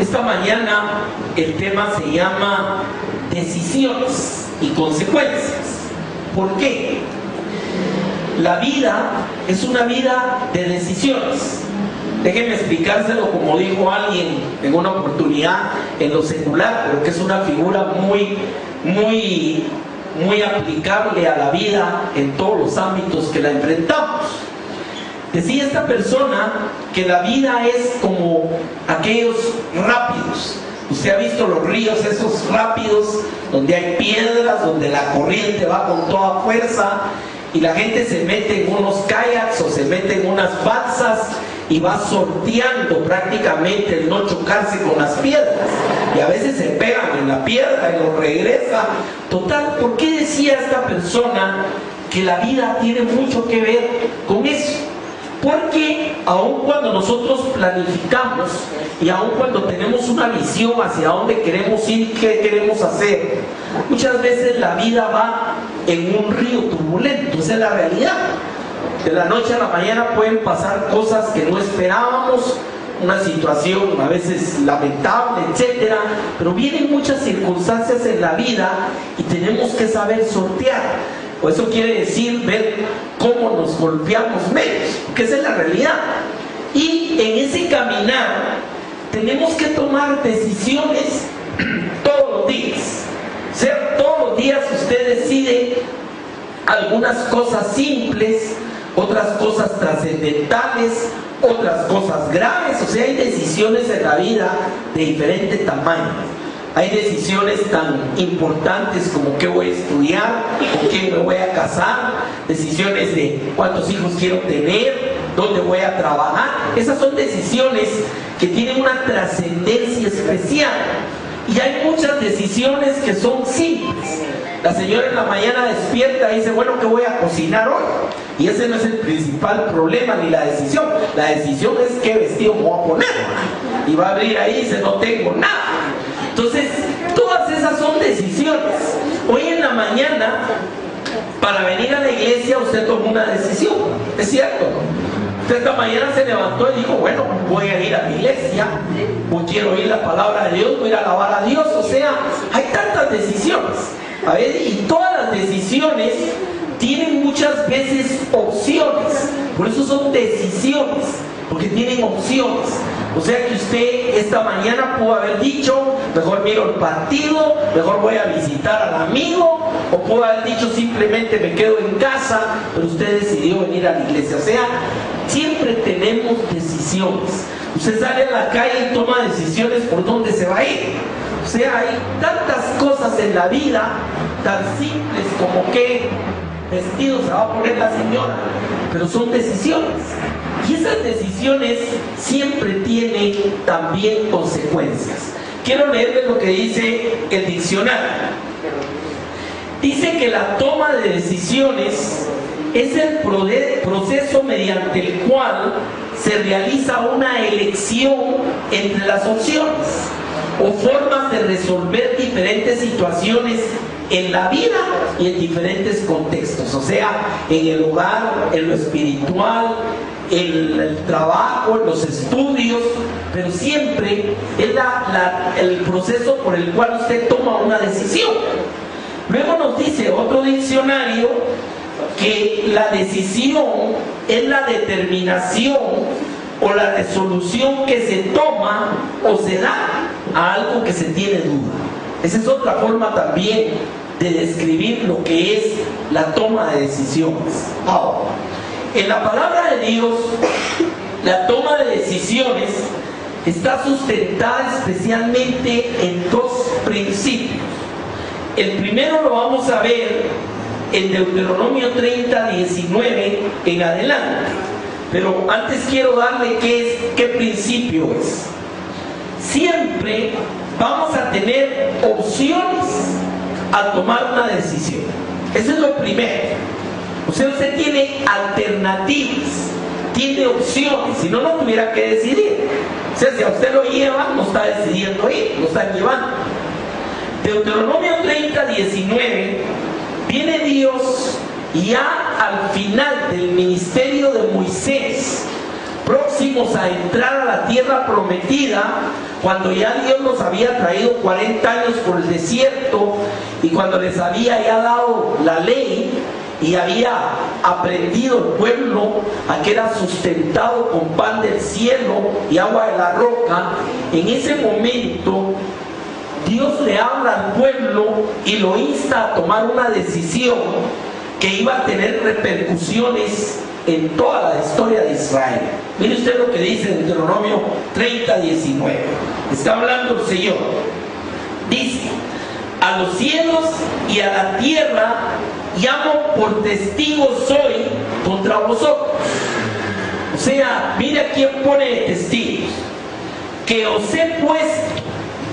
Esta mañana el tema se llama decisiones y consecuencias. ¿Por qué? La vida es una vida de decisiones. Déjenme explicárselo como dijo alguien en una oportunidad en lo secular, pero que es una figura muy aplicable a la vida en todos los ámbitos que la enfrentamos. Decía esta persona que la vida es como aquellos rápidos. Usted ha visto los ríos esos rápidos donde hay piedras, donde la corriente va con toda fuerza y la gente se mete en unos kayaks o se mete en unas balsas y va sorteando prácticamente el no chocarse con las piedras, y a veces se pegan en la piedra y lo regresa. Total, ¿por qué decía esta persona que la vida tiene mucho que ver con eso? Porque aun cuando nosotros planificamos y aun cuando tenemos una visión hacia dónde queremos ir, qué queremos hacer, muchas veces la vida va en un río turbulento. Esa es la realidad. De la noche a la mañana pueden pasar cosas que no esperábamos, una situación a veces lamentable, etcétera, pero vienen muchas circunstancias en la vida y tenemos que saber sortear. O eso quiere decir ver cómo nos golpeamos menos, porque esa es la realidad. Y en ese caminar tenemos que tomar decisiones todos los días. O sea, todos los días usted decide algunas cosas simples, otras cosas trascendentales, otras cosas graves. O sea, hay decisiones en la vida de diferente tamaño. Hay decisiones tan importantes como qué voy a estudiar, con quién me voy a casar, decisiones de cuántos hijos quiero tener, dónde voy a trabajar. Esas son decisiones que tienen una trascendencia especial. Y hay muchas decisiones que son simples. La señora en la mañana despierta y dice, bueno, ¿qué voy a cocinar hoy? Y ese no es el principal problema ni la decisión. La decisión es qué vestido me voy a poner. Y va a abrir ahí y dice, no tengo nada. Entonces, todas esas son decisiones. Hoy en la mañana, para venir a la iglesia, usted tomó una decisión. ¿Es cierto? Usted esta mañana se levantó y dijo, bueno, voy a ir a la iglesia, quiero oír la palabra de Dios, voy a ir a alabar a Dios. O sea, hay tantas decisiones. A ver, y todas las decisiones tienen muchas veces opciones. Por eso son decisiones, porque tienen opciones. O sea que usted esta mañana pudo haber dicho, mejor miro el partido, mejor voy a visitar al amigo, o pudo haber dicho simplemente me quedo en casa, pero usted decidió venir a la iglesia. O sea, siempre tenemos decisiones. Usted sale a la calle y toma decisiones por dónde se va a ir. O sea, hay tantas cosas en la vida tan simples como qué vestido se va a poner la señora, pero son decisiones. Y esas decisiones siempre tienen también consecuencias. Quiero leerles lo que dice el diccionario. Dice que la toma de decisiones es el proceso mediante el cual se realiza una elección entre las opciones o formas de resolver diferentes situaciones en la vida y en diferentes contextos. O sea, en el hogar, en lo espiritual, en el trabajo, en los estudios, pero siempre es el proceso por el cual usted toma una decisión. Luego nos dice otro diccionario que la decisión es la determinación o la resolución que se toma o se da a algo que se tiene duda. Esa es otra forma también de describir lo que es la toma de decisiones. Ahora, en la palabra de Dios, la toma de decisiones está sustentada especialmente en dos principios. El primero lo vamos a ver en Deuteronomio 30, 19 en adelante. Pero antes quiero darle qué principio es. Siempre vamos a tener opciones a tomar una decisión. Eso es lo primero. O sea, usted tiene alternativas, tiene opciones, si no, no tuviera que decidir. O sea, si a usted lo llevan, no está decidiendo ir, lo están llevando. Deuteronomio 30, 19, viene Dios ya al final del ministerio de Moisés, próximos a entrar a la tierra prometida, cuando ya Dios los había traído 40 años por el desierto y cuando les había ya dado la ley y había aprendido el pueblo a que era sustentado con pan del cielo y agua de la roca, en ese momento Dios le habla al pueblo y lo insta a tomar una decisión que iba a tener repercusiones en toda la historia de Israel. Mire usted lo que dice en Deuteronomio 30:19. Está hablando el Señor. Dice: a los cielos y a la tierra llamo por testigos hoy contra vosotros. O sea, mire a quién pone testigos. Que os he puesto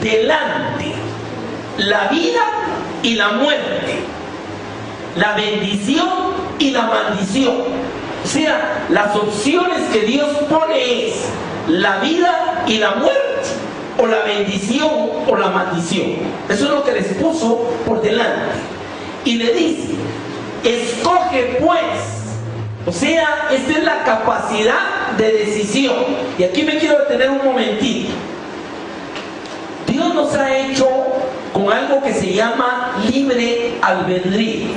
delante la vida y la muerte, la bendición y la maldición. O sea, las opciones que Dios pone es la vida y la muerte, o la bendición o la maldición. Eso es lo que les puso por delante. Y le dice: escoge pues. O sea, esta es la capacidad de decisión. Y aquí me quiero detener un momentito. Dios nos ha hecho con algo que se llama libre albedrío.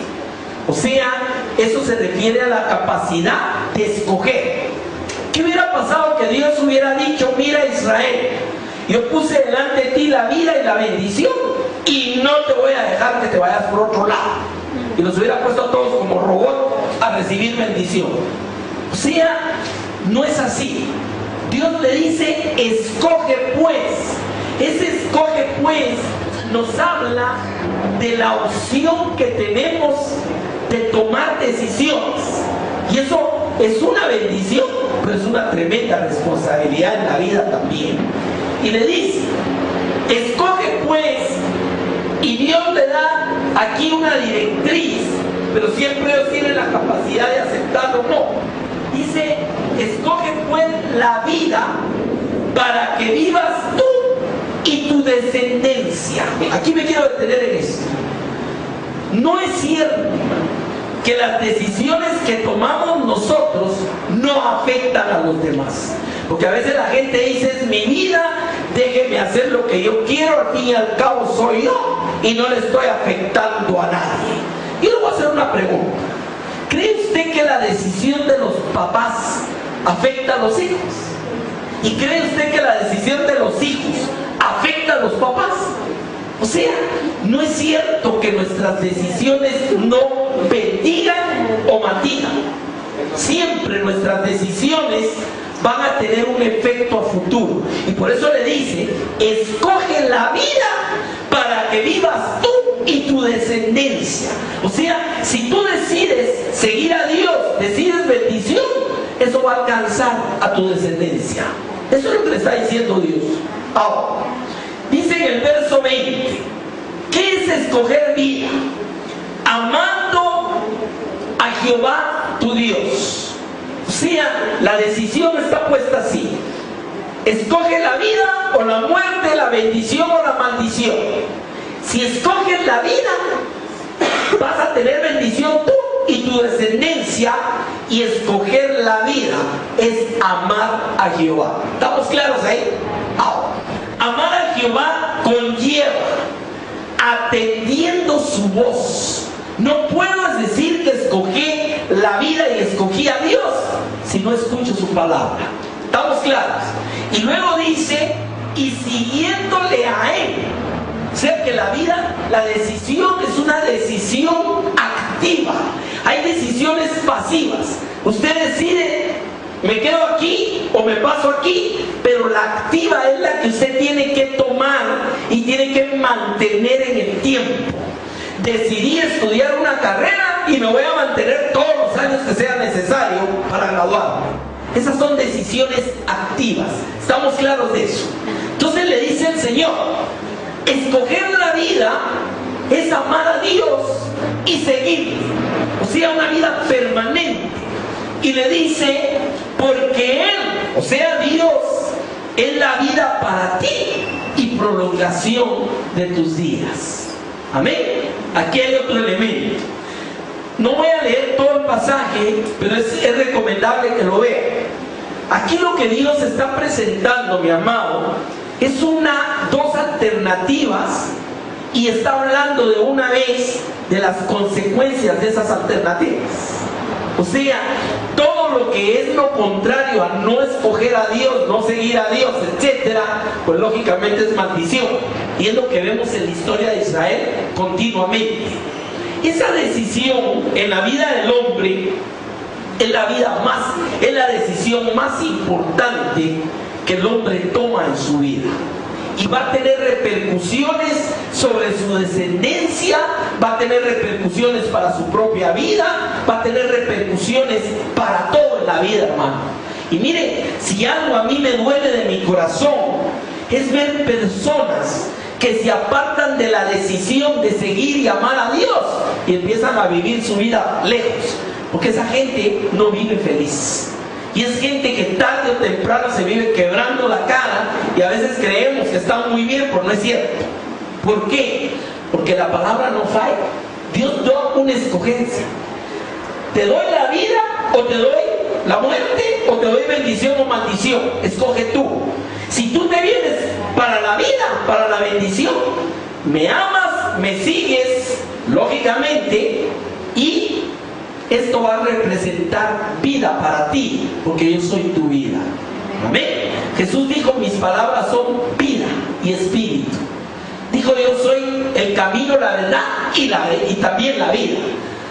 O sea, eso se refiere a la capacidad de escoger. ¿Qué hubiera pasado que Dios hubiera dicho: mira, Israel, yo puse delante de ti la vida y la bendición y no te voy a dejar que te vayas por otro lado? Y los hubiera puesto a todos como robots a recibir bendición. O sea, no es así. Dios le dice: escoge pues. Ese escoge pues nos habla de la opción que tenemos de tomar decisiones. Y eso es una bendición, pero es una tremenda responsabilidad en la vida también. Y le dice: escoge pues. Y Dios le da aquí una directriz, pero siempre ellos tienen la capacidad de aceptarlo o no. Dice: escoge pues la vida para que vivas tú y tu descendencia. Aquí me quiero detener en esto. No es cierto que las decisiones que tomamos nosotros no afectan a los demás. Porque a veces la gente dice: es mi vida, déjeme hacer lo que yo quiero, al fin y al cabo soy yo y no le estoy afectando a nadie. Yo le voy a hacer una pregunta. ¿Cree usted que la decisión de los papás afecta a los hijos? ¿Y cree usted que la decisión de los hijos afecta a los papás? O sea, no es cierto que nuestras decisiones no bendigan o maldigan. Siempre nuestras decisiones van a tener un efecto a futuro. Y por eso le dice: escoge la vida para que vivas tú y tu descendencia. O sea, si tú decides seguir a Dios, decides bendición, eso va a alcanzar a tu descendencia. Eso es lo que le está diciendo Dios. Ahora, dice en el verso 20: ¿qué es escoger vida? Amando a Jehová tu Dios. O sea, la decisión está puesta así: escoge la vida o la muerte, la bendición o la maldición. Si escoges la vida, vas a tener bendición tú y tu descendencia. Y escoger la vida es amar a Jehová. ¿Estamos claros ahí? Ahora, amar a Jehová conlleva atendiendo su voz. No puedo decir que escogí la vida y escogí a Dios si no escucho su palabra. ¿Estamos claros? Y luego dice: y siguiéndole a Él. O sea que la vida, la decisión es una decisión activa. Hay decisiones pasivas. Usted decide: me quedo aquí o me paso aquí. Pero la activa es la que usted tiene que tomar y tiene que mantener en el tiempo. Decidí estudiar una carrera y me voy a mantener todos los años que sea necesario para graduarme. Esas son decisiones activas. ¿Estamos claros de eso? Entonces le dice el Señor: escoger la vida es amar a Dios y seguirle. O sea, una vida permanente. Y le dice: porque Él, o sea Dios, es la vida para ti y prolongación de tus días. Amén. Aquí hay otro elemento. No voy a leer todo el pasaje, pero es recomendable que lo vean. Aquí lo que Dios está presentando, mi amado, es dos alternativas, y está hablando de una vez de las consecuencias de esas alternativas. O sea, todo lo que es lo contrario a no escoger a Dios, no seguir a Dios, etcétera, pues lógicamente es maldición. Y es lo que vemos en la historia de Israel continuamente. Esa decisión en la vida del hombre es la decisión más importante que el hombre toma en su vida. Y va a tener repercusiones sobre su descendencia, va a tener repercusiones para su propia vida, va a tener repercusiones para todo en la vida, hermano. Y mire, si algo a mí me duele de mi corazón, es ver personas que se apartan de la decisión de seguir y amar a Dios y empiezan a vivir su vida lejos, porque esa gente no vive feliz. Y es gente que tarde o temprano se vive quebrando la cara, y a veces creemos que están muy bien, pero no es cierto. ¿Por qué? Porque la palabra no falla. Dios da una escogencia. ¿Te doy la vida o te doy la muerte? ¿O te doy bendición o maldición? Escoge tú. Si tú te vienes para la vida, para la bendición, me amas, me sigues, lógicamente, y esto va a representar vida para ti, porque yo soy tu vida. Amén. Jesús dijo: mis palabras son vida y espíritu. Dijo: yo soy el camino, la verdad y también la vida.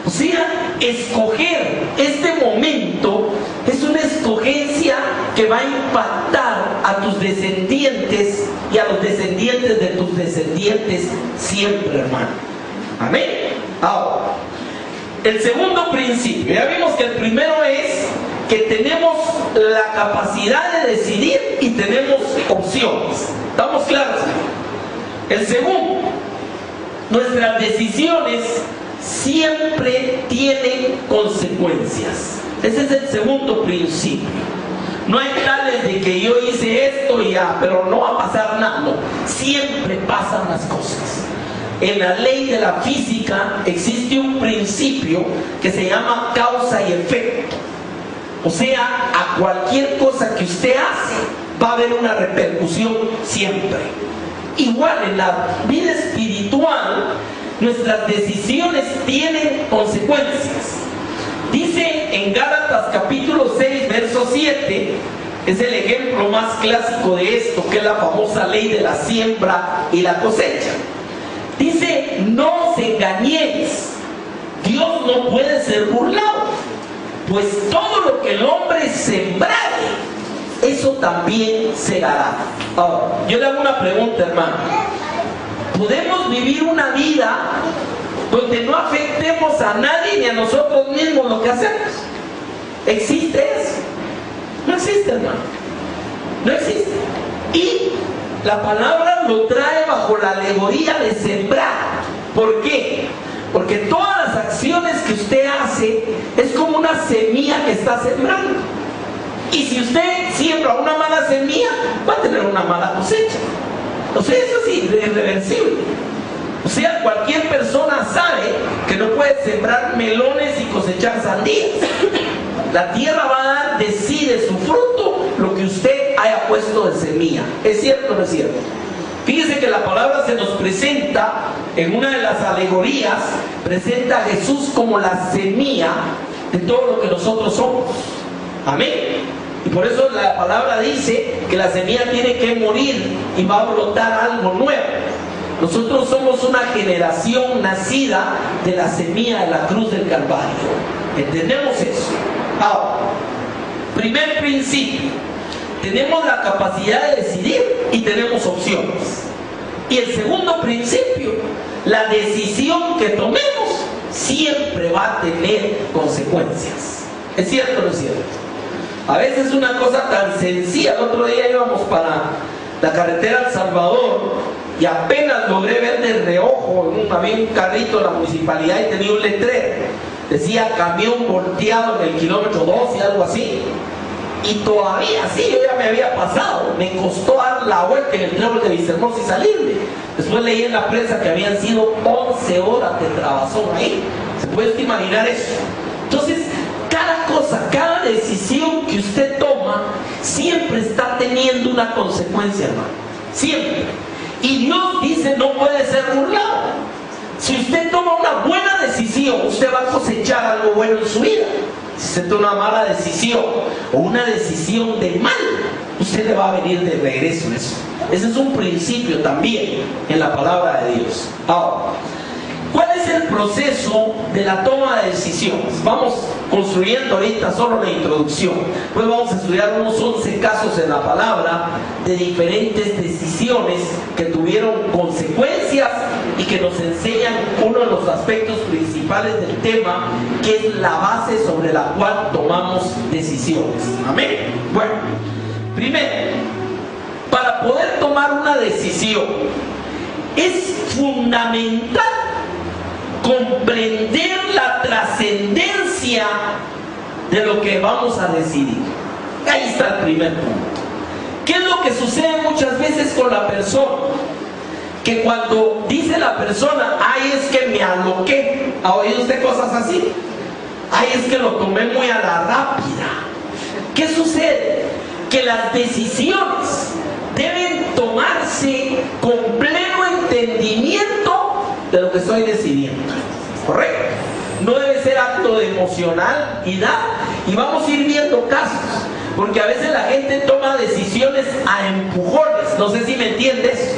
O sea, escoger este momento es una escogencia que va a impactar a tus descendientes y a los descendientes de tus descendientes siempre, hermano. Amén. Ahora, el segundo principio, ya vimos que el primero es que tenemos la capacidad de decidir y tenemos opciones. ¿Estamos claros? El segundo, nuestras decisiones siempre tienen consecuencias. Ese es el segundo principio. No hay tales de que yo hice esto y ya, pero no va a pasar nada. No, siempre pasan las cosas. En la ley de la física existe un principio que se llama causa y efecto. O sea, a cualquier cosa que usted hace va a haber una repercusión siempre. Igual en la vida espiritual, nuestras decisiones tienen consecuencias. Dice en Gálatas capítulo 6, verso 7, es el ejemplo más clásico de esto, que es la famosa ley de la siembra y la cosecha. Dice: no os engañéis, Dios no puede ser burlado, pues todo lo que el hombre sembrare, eso también segará. Ahora, yo le hago una pregunta, hermano. ¿Podemos vivir una vida donde no afectemos a nadie ni a nosotros mismos lo que hacemos? ¿Existe eso? No existe, hermano. No existe. Y la palabra lo trae bajo la alegoría de sembrar. ¿Por qué? Porque todas las acciones que usted hace es como una semilla que está sembrando. Y si usted siembra una mala semilla, va a tener una mala cosecha. O sea, eso es irreversible. O sea, cualquier persona sabe que no puede sembrar melones y cosechar sandías. La tierra va a dar de sí, de su fruto, lo que usted haya puesto de semilla. ¿Es cierto o no es cierto? Fíjese que la palabra se nos presenta en una de las alegorías, presenta a Jesús como la semilla de todo lo que nosotros somos. Amén. Y por eso la palabra dice que la semilla tiene que morir y va a brotar algo nuevo. Nosotros somos una generación nacida de la semilla de la cruz del Calvario. ¿Entendemos eso? Ahora, primer principio: tenemos la capacidad de decidir y tenemos opciones. Y el segundo principio: la decisión que tomemos siempre va a tener consecuencias. ¿Es cierto o no es cierto? A veces una cosa tan sencilla. El otro día íbamos para la carretera El Salvador y apenas logré ver de reojo, había un carrito de la municipalidad y tenía un letrero, decía camión volteado en el kilómetro 2 y algo así. Y todavía sí, yo ya me había pasado, me costó dar la vuelta en el trébol de Vistahermosa y salirme. Después leí en la prensa que habían sido 11 horas de trabazón ahí. ¿Se puede imaginar eso? Entonces, cada cosa, cada decisión que usted toma siempre está teniendo una consecuencia, hermano. Siempre. Y Dios dice, no puede ser burlado. Si usted toma una buena decisión, usted va a cosechar algo bueno en su vida. Si usted toma una mala decisión o una decisión de mal, usted le va a venir de regreso eso. Ese es un principio también en la palabra de Dios. Ahora, ¿cuál es el proceso de la toma de decisiones? Vamos construyendo ahorita solo la introducción. Pues vamos a estudiar unos 11 casos en la palabra de diferentes decisiones que tuvieron consecuencias y que nos enseñan uno de los aspectos principales del tema, que es la base sobre la cual tomamos decisiones. Amén. Bueno, primero, para poder tomar una decisión es fundamental comprender la trascendencia de lo que vamos a decidir. Ahí está el primer punto. ¿Qué es lo que sucede muchas veces con la persona? Que cuando dice la persona, ay, es que me aloqué. ¿Ha oído usted cosas así? Ay, es que lo tomé muy a la rápida. ¿Qué sucede? Que las decisiones deben tomarse con pleno entendimiento de lo que estoy decidiendo. ¿Correcto? No debe ser acto de emocionalidad. Y vamos a ir viendo casos, porque a veces la gente toma decisiones a empujones. No sé si me entiendes.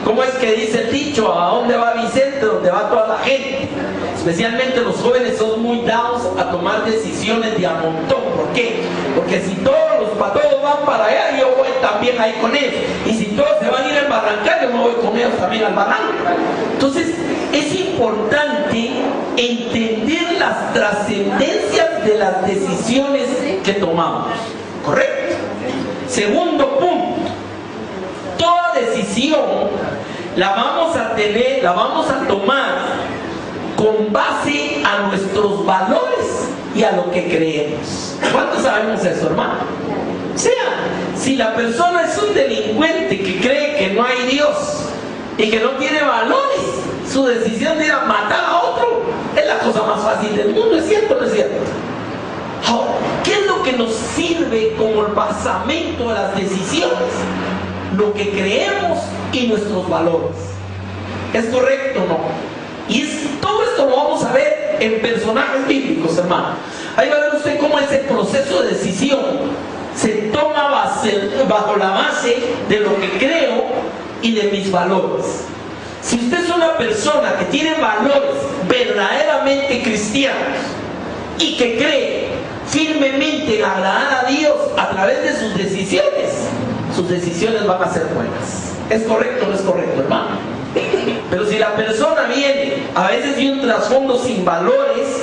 ¿Cómo es que dice el dicho? ¿A dónde va Vicente? ¿Dónde va toda la gente? Especialmente los jóvenes son muy dados a tomar decisiones de a montón. ¿Por qué? Porque si todos van para allá, yo voy también ahí con ellos. Y si todos se van a ir al barrancal, yo me voy con ellos también al barranco. Entonces, es importante entender las trascendencias de las decisiones que tomamos. ¿Correcto? Segundo punto. Toda decisión la vamos a tomar con base a nuestros valores y a lo que creemos. ¿Cuántos sabemos eso, hermano? O sea, si la persona es un delincuente que cree que no hay Dios y que no tiene valores, su decisión de ir a matar a otro es la cosa más fácil del mundo. ¿Es cierto o no es cierto? Ahora, ¿qué es lo que nos sirve como el basamento de las decisiones? Lo que creemos y nuestros valores. ¿Es correcto o no? Y todo esto lo vamos a ver en personajes bíblicos, hermano. Ahí va a ver usted cómo ese proceso de decisión se toma bajo la base de lo que creo y de mis valores. Si usted es una persona que tiene valores verdaderamente cristianos y que cree firmemente en agradar a Dios a través de sus decisiones van a ser buenas. ¿Es correcto o no es correcto, hermano? Pero si la persona viene a veces de un trasfondo sin valores,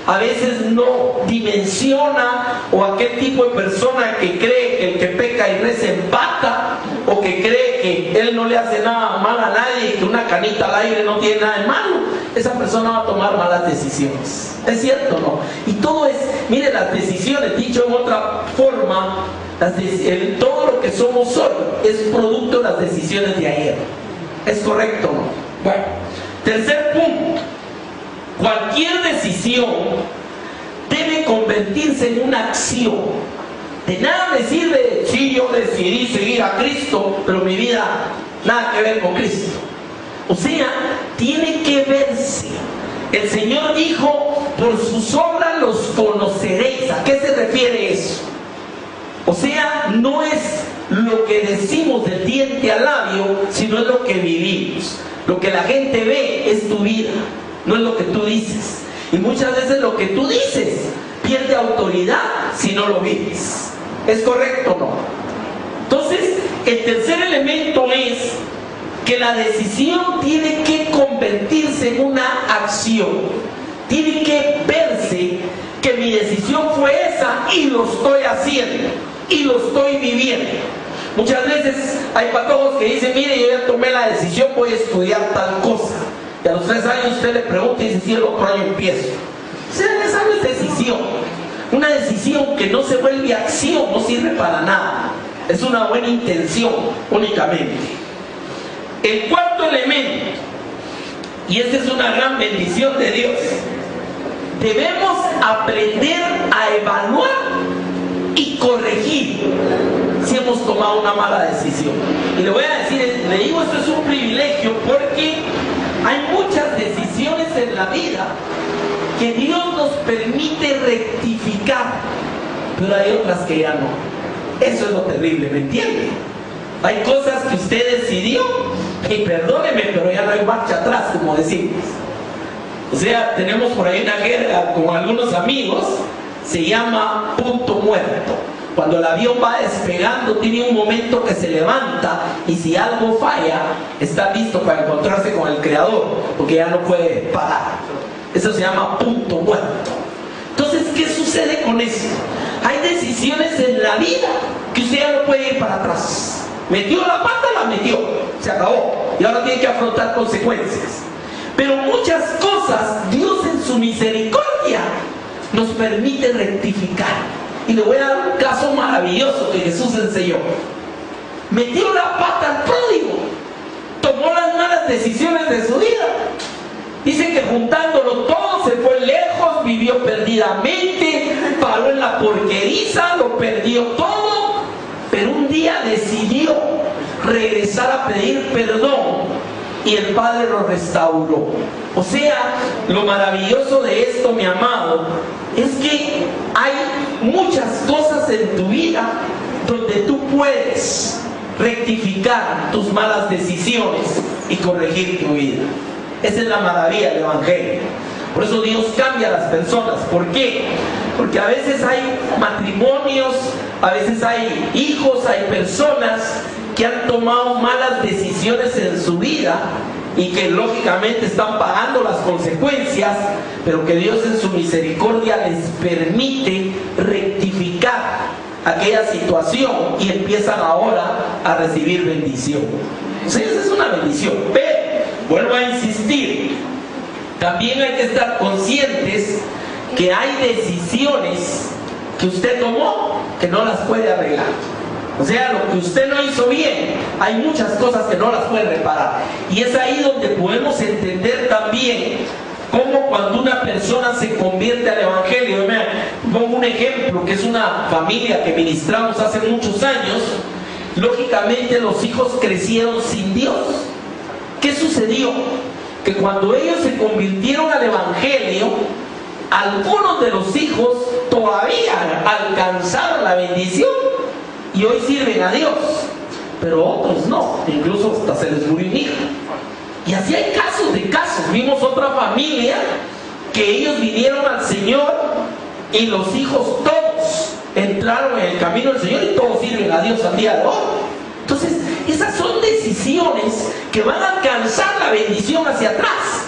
a veces no dimensiona, o aquel tipo de persona que cree que el que peca y reza empata, o que cree que él no le hace nada mal a nadie y que una canita al aire no tiene nada de malo, esa persona va a tomar malas decisiones. ¿Es cierto o no? Y todo es, mire, las decisiones, dicho en otra forma, todo lo que somos hoy es producto de las decisiones de ayer. ¿Es correcto o no? Bueno, tercer punto. Cualquier decisión debe convertirse en una acción. De nada me sirve si yo decidí seguir a Cristo, pero mi vida nada que ver con Cristo. O sea, tiene que verse. El Señor dijo, por sus obras los conoceréis. ¿A qué se refiere eso? O sea, no es lo que decimos del diente al labio, sino es lo que vivimos. Lo que la gente ve es tu vida, no es lo que tú dices. Y muchas veces lo que tú dices pierde autoridad si no lo vives. ¿Es correcto o no? Entonces, el tercer elemento es que la decisión tiene que convertirse en una acción. Tiene que verse que mi decisión fue esa y lo estoy haciendo y lo estoy viviendo. Muchas veces hay patojos que dicen, mire, yo ya tomé la decisión, voy a estudiar tal cosa. Y a los 3 años usted le pregunta y dice, si el otro año empiezo. O sea, esa no es decisión. Una decisión que no se vuelve acción no sirve para nada. Es una buena intención únicamente. El cuarto elemento, y esta es una gran bendición de Dios, debemos aprender a evaluar y corregir si hemos tomado una mala decisión. Y le voy a decir, le digo, esto es un privilegio porque hay muchas decisiones en la vida que Dios nos permite rectificar, pero hay otras que ya no. Eso es lo terrible, ¿me entiende? Hay cosas que usted decidió y perdóneme, pero ya no hay marcha atrás, como decimos. O sea, tenemos por ahí una guerra con algunos amigos, se llama punto muerto. Cuando el avión va despegando, tiene un momento que se levanta y si algo falla, está listo para encontrarse con el Creador, porque ya no puede parar. Eso se llama punto muerto. Entonces, ¿qué sucede con eso? Hay decisiones en la vida que usted ya no puede ir para atrás. Metió la pata, la metió, se acabó. Y ahora tiene que afrontar consecuencias. Pero muchas cosas, Dios en su misericordia nos permite rectificar. Y le voy a dar un caso maravilloso que Jesús enseñó. Metió la pata al pródigo, tomó las malas decisiones de su vida. Dice que juntándolo todo se fue lejos, vivió perdidamente, paró en la porqueriza, lo perdió todo, pero un día decidió regresar a pedir perdón y el Padre lo restauró. O sea, lo maravilloso de esto, mi amado, es que hay muchas cosas en tu vida donde tú puedes rectificar tus malas decisiones y corregir tu vida. Esa es la maravilla del Evangelio. Por eso Dios cambia a las personas. ¿Por qué? Porque a veces hay matrimonios, a veces hay hijos, hay personas que han tomado malas decisiones en su vida y que lógicamente están pagando las consecuencias, pero que Dios en su misericordia les permite rectificar aquella situación y empiezan ahora a recibir bendición. O sea, esa es una bendición. Pero, vuelvo a insistir, también hay que estar conscientes que hay decisiones que usted tomó que no las puede arreglar. O sea, lo que usted no hizo bien, hay muchas cosas que no las puede reparar. Y es ahí donde podemos entender también cómo cuando una persona se convierte al Evangelio. Pongo un ejemplo, que es una familia que ministramos hace muchos años. Lógicamente los hijos crecieron sin Dios. ¿Qué sucedió? Que cuando ellos se convirtieron al Evangelio, algunos de los hijos todavía alcanzaron la bendición y hoy sirven a Dios, pero otros no, incluso hasta se les murió un hijo. Y así hay casos de casos. Vimos otra familia que ellos vinieron al Señor y los hijos todos entraron en el camino del Señor y todos sirven a Dios al día de hoy. Entonces, esas son decisiones que van a alcanzar la bendición hacia atrás,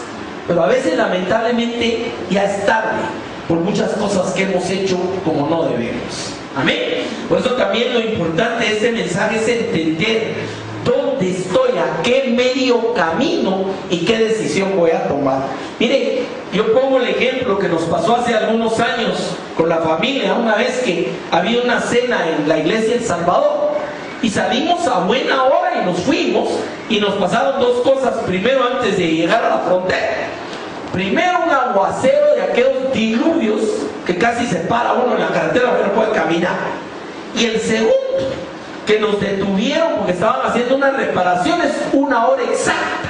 pero a veces lamentablemente ya es tarde por muchas cosas que hemos hecho como no debemos. Amén. Por eso también lo importante de este mensaje es entender dónde estoy, a qué medio camino y qué decisión voy a tomar. Mire, yo pongo el ejemplo que nos pasó hace algunos años con la familia, una vez que había una cena en la iglesia El Salvador y salimos a buena hora y nos fuimos y nos pasaron dos cosas. Primero, antes de llegar a la frontera, primero un aguacero de aquellos diluvios que casi se para uno en la carretera que no puede caminar. Y el segundo, que nos detuvieron porque estaban haciendo unas reparaciones 1 hora exacta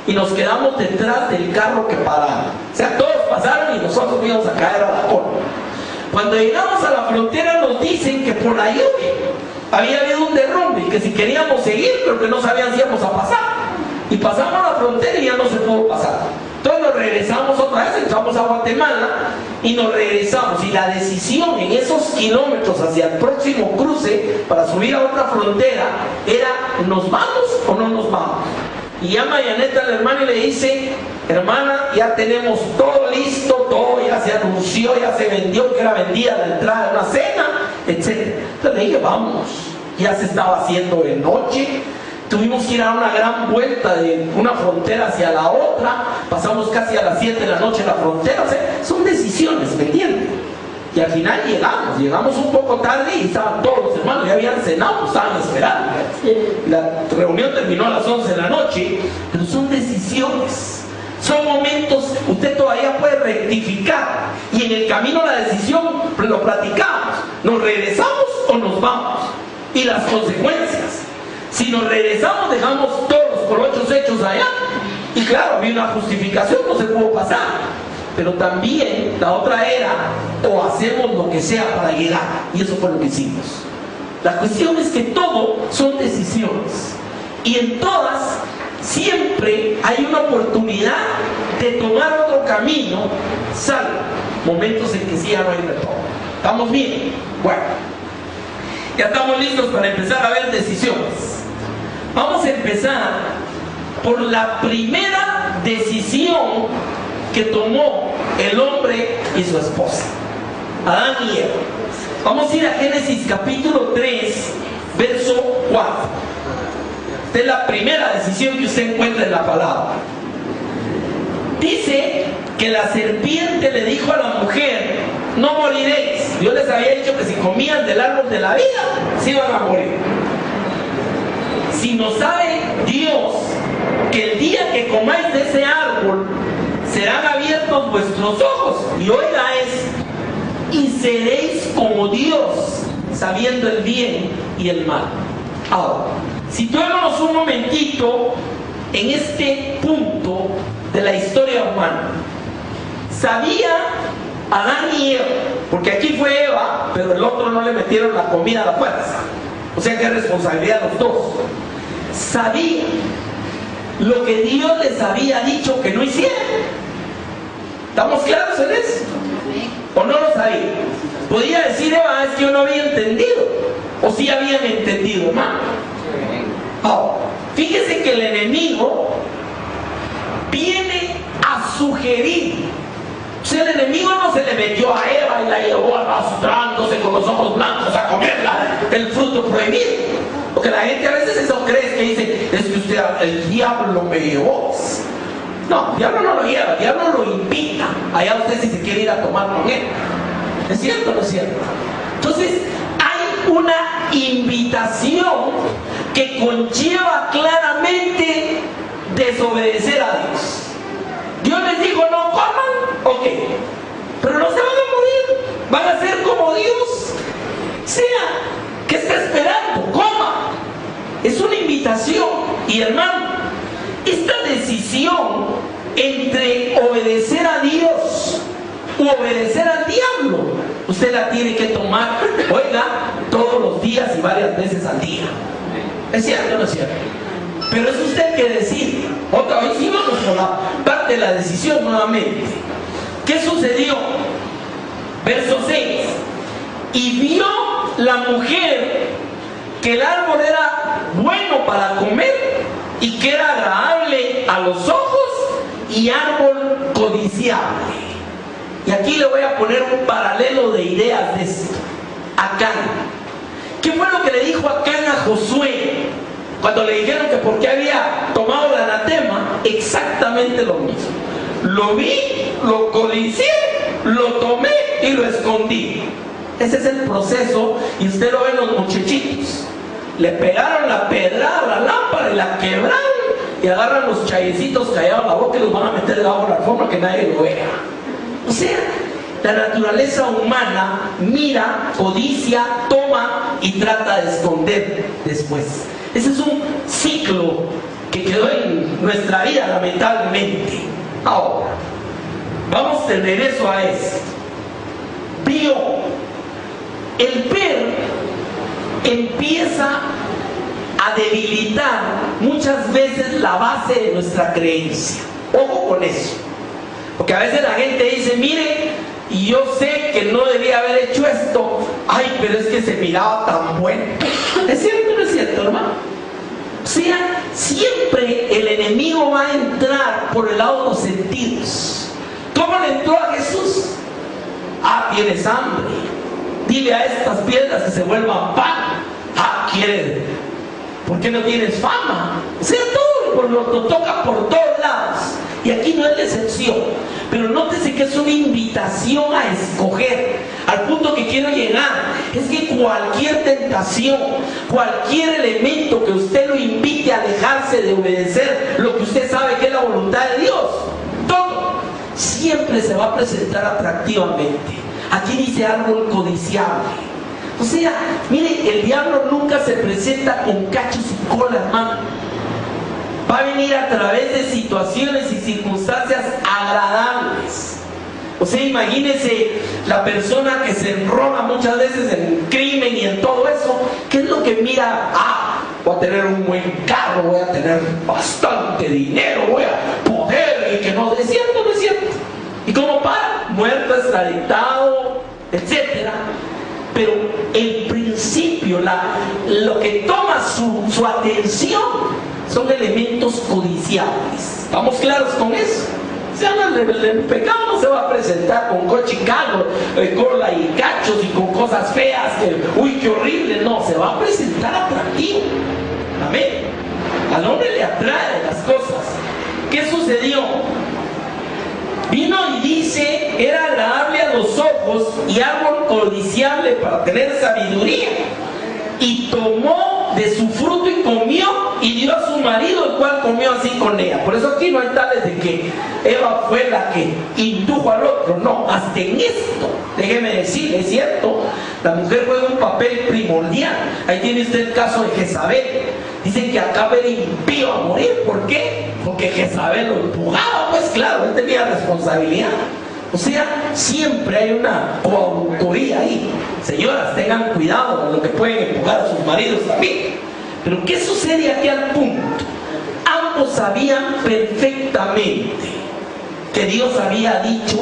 y nos quedamos detrás del carro que pararon. O sea, todos pasaron y nosotros íbamos a caer a la cola. Cuando llegamos a la frontera nos dicen que por la lluvia había habido un derrumbe y que si queríamos seguir, pero que no sabían si íbamos a pasar. Y pasamos a la frontera y ya no se pudo pasar. Entonces nos regresamos otra vez, entramos a Guatemala y nos regresamos. Y la decisión en esos kilómetros hacia el próximo cruce para subir a otra frontera era: ¿nos vamos o no nos vamos? Y llama a Yaneta, la hermana, y le dice: hermana, ya tenemos todo listo, todo ya se anunció, ya se vendió, que era vendida la entrada de una cena, etc. Entonces le dije: vamos. Ya se estaba haciendo de noche. Tuvimos que ir a dar una gran vuelta de una frontera hacia la otra. Pasamos casi a las 7 de la noche en la frontera. O sea, son decisiones, ¿me entienden? Y al final llegamos un poco tarde y estaban todos los hermanos, ya habían cenado, estaban esperando. La reunión terminó a las 11 de la noche, pero son decisiones Son momentos, usted todavía puede rectificar. Y en el camino a la decisión lo platicamos. ¿Nos regresamos o nos vamos? Y las consecuencias. Si nos regresamos, dejamos todos los colochos hechos allá. Y claro, había una justificación, no se pudo pasar. Pero también la otra era, o hacemos lo que sea para llegar. Y eso fue lo que hicimos. La cuestión es que todo son decisiones. Y en todas siempre hay una oportunidad de tomar otro camino, salvo momentos en que sí ya no hay retorno. ¿Estamos bien? Bueno, ya estamos listos para empezar a ver decisiones. Vamos a empezar por la primera decisión que tomó el hombre y su esposa, Adán y Eva. Vamos a ir a Génesis capítulo 3, verso 4. Esta es la primera decisión que usted encuentra en la palabra. Dice que la serpiente le dijo a la mujer: no moriréis. Dios les había dicho que si comían del árbol de la vida, se iban a morir. Si no sabe Dios que el día que comáis de ese árbol, serán abiertos vuestros ojos, y oiga y seréis como Dios, sabiendo el bien y el mal. Ahora, situémonos un momentito en este punto de la historia humana. ¿Sabía Adán y Eva? Porque aquí fue Eva, pero el otro no le metieron la comida a la fuerza. O sea que es responsabilidad de los dos. ¿Sabía lo que Dios les había dicho que no hicieran? ¿Estamos claros en eso? ¿O no lo sabía? Podía decir Eva: es que yo no había entendido. O sí habían entendido, hermano. Ahora, fíjese que el enemigo viene a sugerir. O sea, el enemigo no se le metió a Eva y la llevó arrastrándose con los ojos blancos a comerla, el fruto prohibido. Porque la gente a veces eso cree, que dice: es que usted, el diablo me llevó. No, el diablo no lo lleva, el diablo lo invita. Allá usted si se quiere ir a tomar con él. ¿Es cierto o no es cierto? Entonces, hay una invitación que conlleva claramente desobedecer a Dios. Dios les dijo: no coman, ok, pero no se van a morir, van a ser como Dios. O sea, ¿qué está esperando? Coma. Es una invitación. Y hermano, esta decisión entre obedecer a Dios u obedecer al diablo, usted la tiene que tomar, oiga, todos los días y varias veces al día. ¿Es cierto o no es cierto? Pero es usted que decide. Otra vez, y vamos con la parte de la decisión nuevamente. ¿Qué sucedió? Verso 6. Y vio la mujer que el árbol era bueno para comer y que era agradable a los ojos y árbol codiciable. Y aquí le voy a poner un paralelo de ideas de esto. Acán. ¿Qué fue lo que le dijo Acán a Josué cuando le dijeron que por qué había tomado el anatema? Exactamente lo mismo. Lo vi, lo codicié, lo tomé y lo escondí. Ese es el proceso, y usted lo ve en los muchachitos. Le pegaron la pedrada a la lámpara y la quebraron, y agarran los chayecitos callados en la boca y los van a meter debajo de la alfombra que nadie lo vea. O sea, la naturaleza humana mira, codicia, toma y trata de esconder después. Ese es un ciclo que quedó en nuestra vida, lamentablemente. Ahora, vamos de regreso a esto. Vio. El ver empieza a debilitar muchas veces la base de nuestra creencia. Ojo con eso. Porque a veces la gente dice: mire, y yo sé que no debía haber hecho esto. Ay, pero es que se miraba tan bueno. ¿Es cierto o no es cierto, hermano? O sea, siempre el enemigo va a entrar por el lado de los sentidos. ¿Cómo le entró a Jesús? Ah, tienes hambre. Dile a estas piedras que se vuelvan pan. Ah, quiere. ¿Por qué no tienes fama? O sea, todo lo toca por todos lados. Y aquí no es la excepción. Pero nótese que es una invitación a escoger. Al punto que quiero llegar es que cualquier tentación, cualquier elemento que usted lo invite a dejarse de obedecer lo que usted sabe que es la voluntad de Dios, siempre se va a presentar atractivamente. Aquí dice árbol codiciable. O sea, mire, el diablo nunca se presenta con cachos y cola, hermano. Va a venir a través de situaciones y circunstancias agradables. O sea, imagínese la persona que se enrola muchas veces en crimen y en todo eso. ¿Qué es lo que mira? Voy a tener un buen carro, voy a tener bastante dinero, voy a poder, y que no es cierto, no es cierto. ¿Y cómo para? Muerto, extraditado, etc. Pero el principio, lo que toma su atención son elementos codiciables. ¿Estamos claros con eso? O sea, el pecado no se va a presentar con coche y carro, cola y cachos y con cosas feas, uy, qué horrible. No, se va a presentar atractivo. Amén. Al hombre le atrae las cosas. ¿Qué sucedió? Vino y dice, era agradable a los ojos y árbol codiciable para tener sabiduría. Y tomó de su fruto y comió y dio a su marido, el cual comió así con ella. Por eso aquí no hay tales de que Eva fue la que indujo al otro. No, hasta en esto, déjeme decirle, es cierto, la mujer juega un papel primordial. Ahí tiene usted el caso de Jezabel. Dicen que acaba era impío a morir. ¿Por qué? Porque Jezabel lo empujaba. Pues claro, él tenía responsabilidad. O sea, siempre hay una coautoría ahí. Señoras, tengan cuidado con lo que pueden empujar a sus maridos también. Pero ¿qué sucede aquí al punto? Ambos sabían perfectamente que Dios había dicho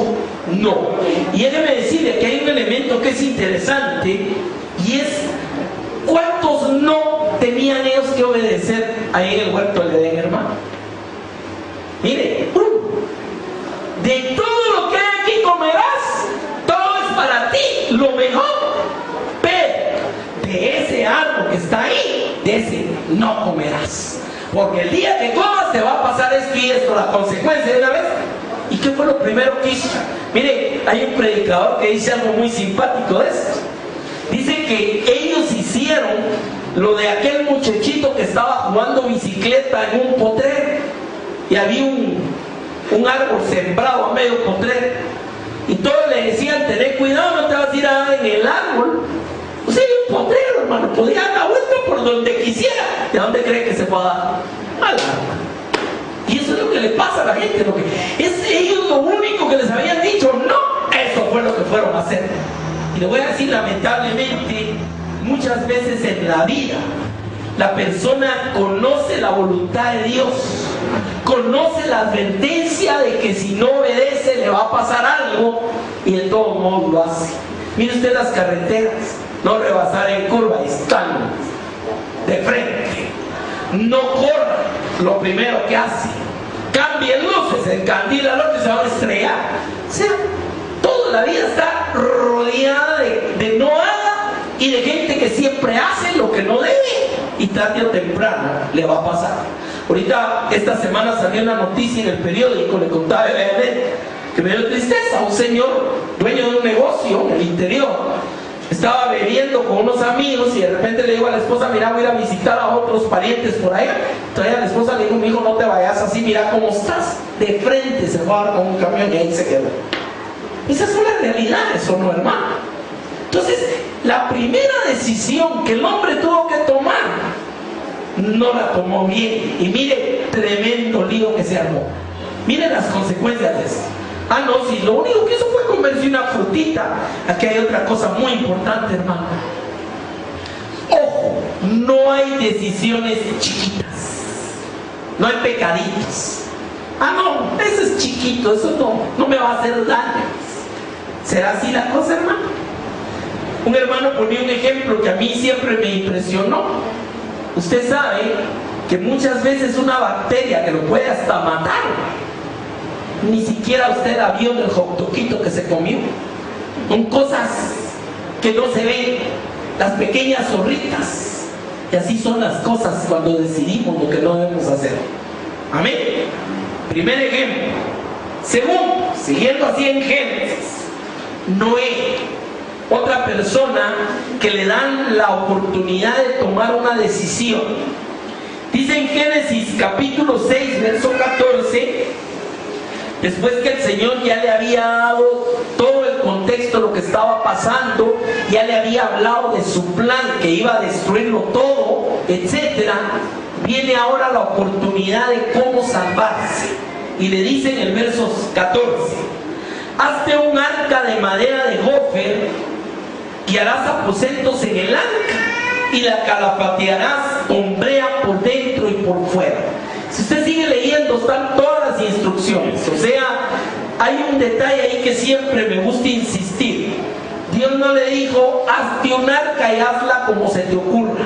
no. Y déjeme decirle que hay un elemento que es interesante, y es ¿cuántos no tenían ellos que obedecer ahí en el huerto del Edén, hermano? Mire, de todo lo que hay aquí comerás, todo es para ti, lo mejor, pero de ese árbol que está ahí, de ese no comerás, porque el día que comas te va a pasar esto y esto, la consecuencia de una vez. ¿Y qué fue lo primero que hizo? Mire, hay un predicador que dice algo muy simpático de esto. Dice que ellos hicieron lo de aquel muchachito que estaba jugando bicicleta en un potrero y había un árbol sembrado a medio potrero, y todos le decían, tened cuidado, no te vas a ir a dar en el árbol. O sea, un potrero, hermano, podía dar la vuelta por donde quisiera. ¿De dónde cree que se pueda dar? Al árbol. Y eso es lo que le pasa a la gente, ellos lo único que les habían dicho no, eso fue lo que fueron a hacer. Y le voy a decir, lamentablemente, muchas veces en la vida la persona conoce la voluntad de Dios, conoce la advertencia de que si no obedece le va a pasar algo, y de todos modos lo hace. Mire usted las carreteras, no rebasar en curva, están de frente. No corra, lo primero que hace. Cambien luces, encandila al otro y se va a estrellar. O sea, toda la vida está rodeada de no haga y de gente que siempre hace lo que no debe, y tarde o temprano le va a pasar. Ahorita, esta semana salió una noticia en el periódico, le contaba a Evelyn, que me dio tristeza. Un señor, dueño de un negocio en el interior, estaba bebiendo con unos amigos y de repente le digo a la esposa, mira, voy a ir a visitar a otros parientes por ahí. Entonces a la esposa le dijo, mi hijo, no te vayas así, mira cómo estás. De frente se fue a dar con un camión y ahí se quedó. Esas son las realidades, ¿o no, hermano? Entonces, la primera decisión que el hombre tuvo que tomar, no la tomó bien. Y mire, tremendo lío que se armó. Miren las consecuencias de eso. No, si lo único que hizo fue comerse una frutita. Aquí hay otra cosa muy importante, hermano. Ojo, no hay decisiones chiquitas, no hay pecaditos. No, eso es chiquito, eso no me va a hacer daño. ¿Será así la cosa, hermano? Un hermano ponía un ejemplo que a mí siempre me impresionó. Usted sabe que muchas veces una bacteria que lo puede hasta matar, ni siquiera usted la vio en el hot doguito que se comió. Son cosas que no se ven, las pequeñas zorritas. Y así son las cosas cuando decidimos lo que no debemos hacer. Amén. Primer ejemplo. Segundo, siguiendo así en Génesis, Noé, otra persona que le dan la oportunidad de tomar una decisión. Dice en Génesis capítulo 6, verso 14, Después que el Señor ya le había dado todo el contexto de lo que estaba pasando, ya le había hablado de su plan que iba a destruirlo todo, etc., viene ahora la oportunidad de cómo salvarse. Y le dice en el verso 14: hazte un arca de madera de gofer y harás aposentos en el arca y la calafatearás con brea por dentro y por fuera. Si usted sigue leyendo, están todas las instrucciones. O sea, hay un detalle ahí que siempre me gusta insistir. Dios no le dijo, hazte un arca y hazla como se te ocurra.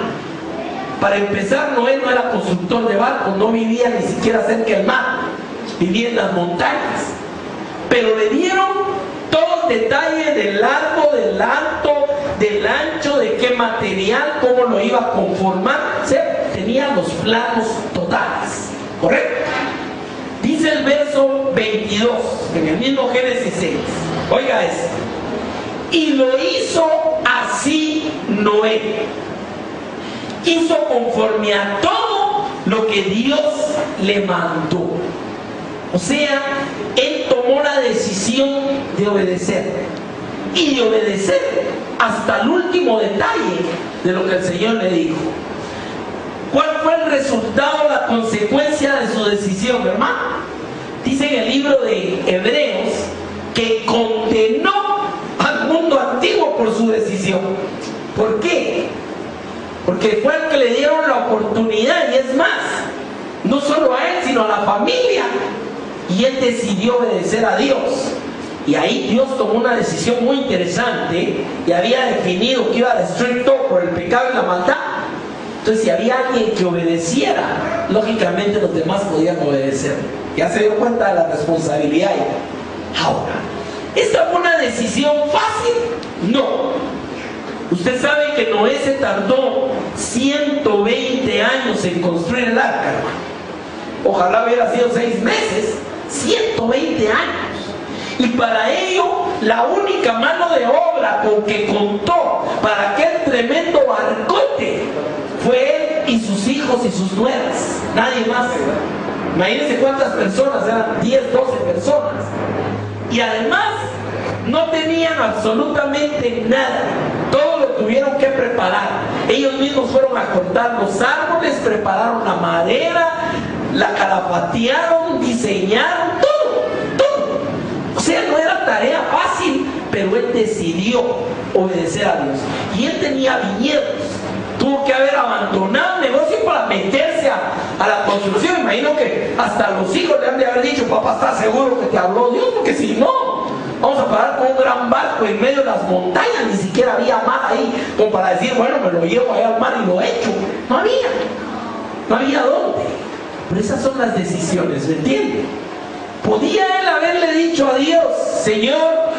Para empezar, Noé no era constructor de barcos, no vivía ni siquiera cerca del mar, vivía en las montañas. Pero le dieron todo el detalle del largo, del alto, del ancho, de qué material, cómo lo iba a conformar. O sea, tenía los planos totales. ¿Correcto? Dice el verso 22, en el mismo Génesis 6. Oiga esto. Y lo hizo así Noé. Hizo conforme a todo lo que Dios le mandó. O sea, él tomó la decisión de obedecer. Y de obedecer hasta el último detalle de lo que el Señor le dijo. ¿Cuál fue el resultado, la consecuencia de su decisión, hermano? Dice en el libro de Hebreos que condenó al mundo antiguo por su decisión. ¿Por qué? Porque fue el que le dieron la oportunidad, y es más, no solo a él, sino a la familia. Y él decidió obedecer a Dios. Y ahí Dios tomó una decisión muy interesante y había definido que iba a destruir todo por el pecado y la maldad. Entonces, si había alguien que obedeciera, lógicamente los demás podían obedecer. ¿Ya se dio cuenta de la responsabilidad? Ahora, ¿esta fue una decisión fácil? No. Usted sabe que Noé se tardó 120 años en construir el arca, hermano. Ojalá hubiera sido 6 meses, 120 años. Y para ello, la única mano de obra con que contó para aquel tremendo barcote fue él y sus hijos y sus nueras. Nadie más. Imagínense cuántas personas, eran 10, 12 personas. Y además, no tenían absolutamente nada. Todo lo tuvieron que preparar. Ellos mismos fueron a cortar los árboles, prepararon la madera, la calafatearon, diseñaron, todo. O sea, no era tarea fácil, pero él decidió obedecer a Dios. Y él tenía viñedos. Tuvo que haber abandonado el negocio para meterse a la construcción. Imagino que hasta los hijos le han de haber dicho, papá, ¿estás seguro que te habló Dios? Porque si no, vamos a parar con un gran barco en medio de las montañas. Ni siquiera había mar ahí como para decir, bueno, me lo llevo allá al mar y lo echo. No había dónde. Pero esas son las decisiones, ¿me entiendes? Podía él haberle dicho a Dios, Señor,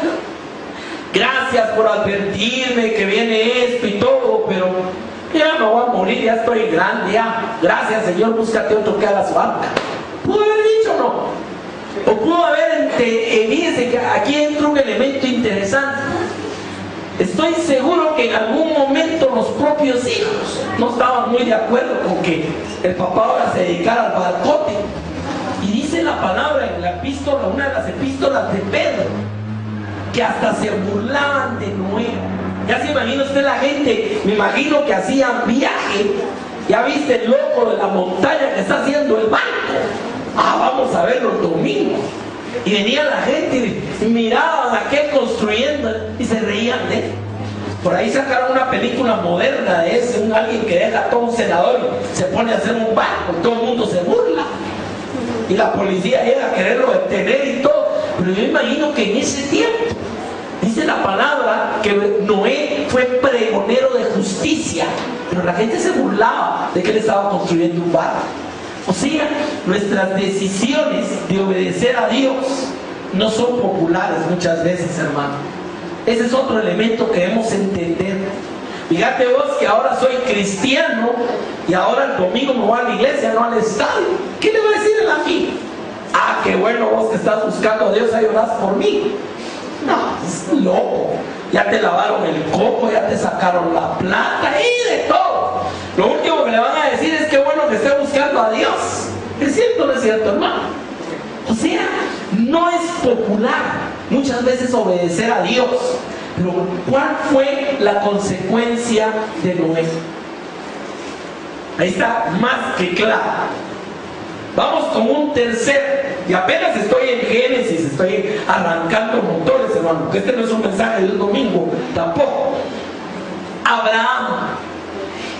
gracias por advertirme que viene esto y todo, pero ya no voy a morir, ya estoy grande, ya. Gracias, Señor, búscate otro que haga su arca. ¿Pudo haber dicho no? O pudo haber, fíjense que aquí entra un elemento interesante. Estoy seguro que en algún momento los propios hijos no estaban muy de acuerdo con que el papá ahora se dedicara al barcote. Y dice la palabra en la epístola, una de las epístolas de Pedro, que hasta se burlaban de Noé. Ya se imagina usted la gente, me imagino que hacían viaje. Ya viste el loco de la montaña que está haciendo el barco. Vamos a verlo el domingo. Y venía la gente y miraban a aquel construyendo y se reían de él. Por ahí sacaron una película moderna de ese, alguien que deja a todo un senador y se pone a hacer un barco, todo el mundo se burla. Y la policía llega a quererlo detener y todo. Pero yo imagino que en ese tiempo, dice la palabra, que Noé fue pregonero de justicia. Pero la gente se burlaba de que él estaba construyendo un barco. O sea, nuestras decisiones de obedecer a Dios no son populares muchas veces, hermano. Ese es otro elemento que debemos entender. Fíjate vos que ahora soy cristiano y ahora el domingo me voy a la iglesia, no al estadio. ¿Qué le va a decir en la fila? Qué bueno vos que estás buscando a Dios, ahí orás por mí. No, es loco. Ya te lavaron el coco, ya te sacaron la plata y de todo. Lo último que le van a decir es que bueno que esté buscando a Dios. ¿Es cierto o no es cierto, hermano? O sea, No es popular muchas veces obedecer a Dios, pero ¿cuál fue la consecuencia de Noé? Ahí está más que claro. Vamos con un tercer, y apenas estoy en Génesis, estoy arrancando motores, hermano, porque este no es un mensaje de un domingo, tampoco. Abraham.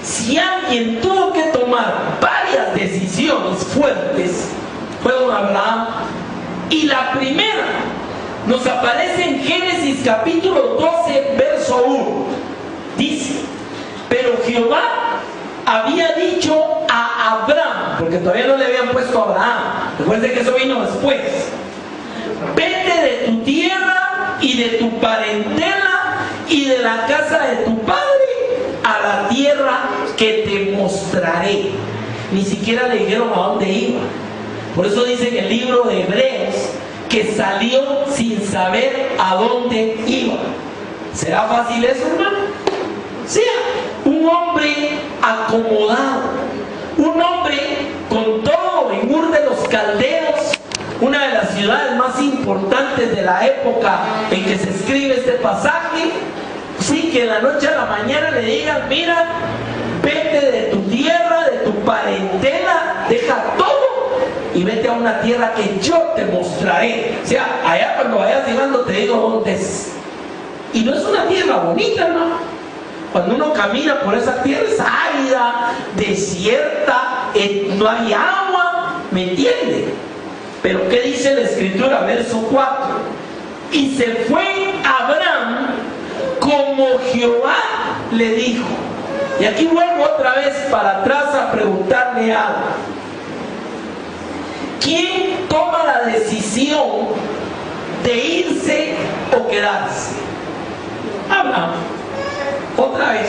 Si alguien tuvo que tomar varias decisiones fuertes, fue don Abraham. Y la primera nos aparece en Génesis capítulo 12, verso 1. Dice: pero Jehová había dicho a Abraham, porque todavía no le habían puesto a Abraham, recuerden que eso vino después: vete de tu tierra y de tu parentela y de la casa de tu padre a la tierra que te mostraré. Ni siquiera le dijeron a dónde iba. Por eso dice en el libro de Hebreos que salió sin saber a dónde iba. ¿Será fácil eso, hermano? Sea un hombre acomodado, un hombre con todo en Ur de los Caldeos, una de las ciudades más importantes de la época en que se escribe este pasaje. Sí, que de la noche a la mañana le digan: mira, vete de tu tierra, de tu parentela, deja todo y vete a una tierra que yo te mostraré. O sea, allá cuando vayas llegando te digo dónde es. Y no es una tierra bonita, ¿no? Cuando uno camina por esa tierra es árida, desierta, no hay agua, ¿me entiende? Pero ¿qué dice la escritura? Verso 4: y se fue Abraham como Jehová le dijo. Y aquí vuelvo otra vez para atrás a preguntarle algo. ¿Quién toma la decisión de irse o quedarse? Abraham. Otra vez.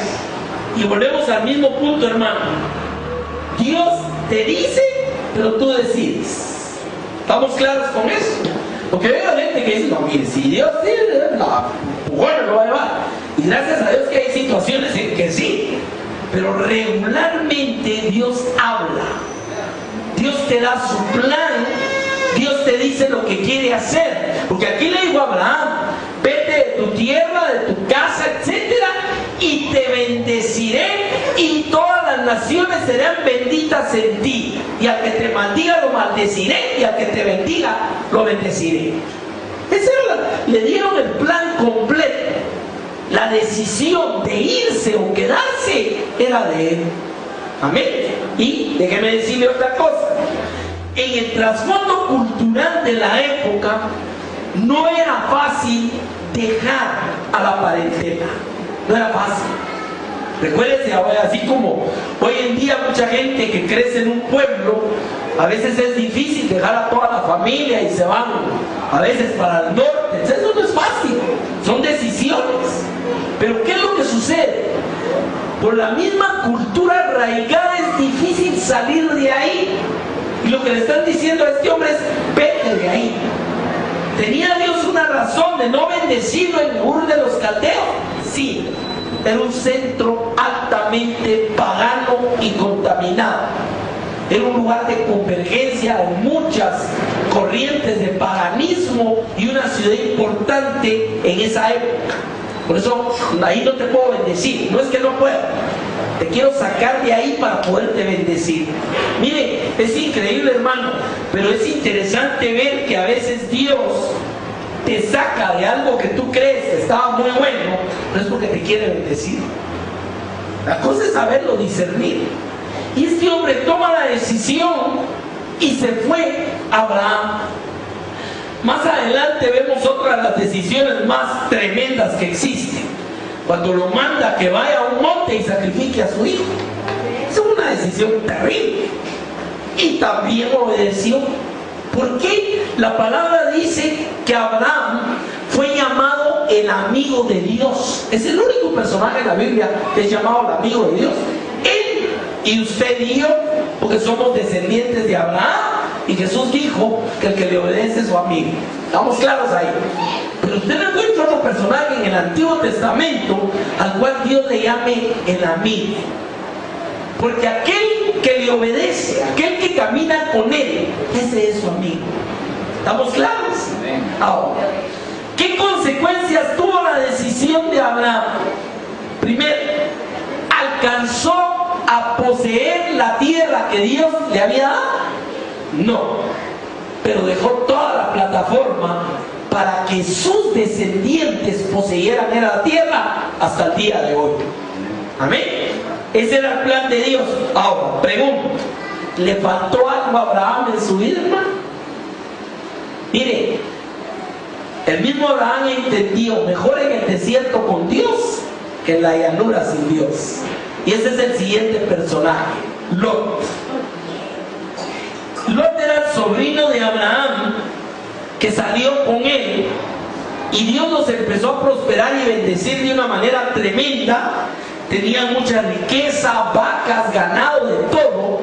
Y volvemos al mismo punto, hermano. Dios te dice, pero tú decides. ¿Estamos claros con eso? Porque veo gente que dice: no, mire, si Dios dice, no, bueno, lo va a llevar. Y gracias a Dios que hay situaciones en que sí, pero regularmente Dios habla. Dios te da su plan, Dios te dice lo que quiere hacer. Porque aquí le digo a Abraham: vete de tu tierra, de tu casa, etcétera, y te bendeciré, y todas las naciones serán benditas en ti. Y al que te maldiga lo maldeciré, y al que te bendiga lo bendeciré. Ese era le dieron el plan completo. La decisión de irse o quedarse era de él. Amén. Y déjeme decirle otra cosa. En el trasfondo cultural de la época no era fácil dejar a la parentela. No era fácil. Recuérdese, así como hoy en día mucha gente que crece en un pueblo, a veces es difícil dejar a toda la familia y se van a veces para el norte. Eso no es fácil, son decisiones. Pero ¿qué es lo que sucede? Por la misma cultura arraigada es difícil salir de ahí. Y lo que le están diciendo a este hombre es: vete de ahí. ¿Tenía Dios una razón de no bendecirlo en Ur de los Caldeos? Sí, era un centro altamente pagano y contaminado. Era un lugar de convergencia de muchas corrientes de paganismo y una ciudad importante en esa época. Por eso ahí no te puedo bendecir. No es que no pueda, te quiero sacar de ahí para poderte bendecir. Mire, es increíble, hermano, pero es interesante ver que a veces Dios te saca de algo que tú crees que estaba muy bueno, pero es porque te quiere bendecir. La cosa es saberlo discernir. Y este hombre toma la decisión y se fue a Abraham. Más adelante vemos otra de las decisiones más tremendas que existen. Cuando lo manda a que vaya a un monte y sacrifique a su hijo. Es una decisión terrible. Y también obedeció. ¿Por qué? La palabra dice que Abraham fue llamado el amigo de Dios. Es el único personaje en la Biblia que es llamado el amigo de Dios. Él y usted y yo, porque somos descendientes de Abraham. Y Jesús dijo que el que le obedece es su amigo. ¿Estamos claros ahí? Pero usted no encuentra otro personaje en el Antiguo Testamento al cual Dios le llame el amigo. Porque aquel que le obedece, aquel que camina con él, ese es su amigo. ¿Estamos claros? Ahora, ¿qué consecuencias tuvo la decisión de Abraham? Primero, ¿alcanzó a poseer la tierra que Dios le había dado? No, pero dejó toda la plataforma para que sus descendientes poseyeran la tierra hasta el día de hoy. Amén. Ese era el plan de Dios. Ahora, pregunto, ¿le faltó algo a Abraham en su vida, hermano? Mire, el mismo Abraham entendió mejor en el desierto con Dios que en la llanura sin Dios. Y ese es el siguiente personaje, Lot. Lot era el sobrino de Abraham que salió con él, y Dios los empezó a prosperar y bendecir de una manera tremenda. Tenían mucha riqueza, vacas, ganado, de todo.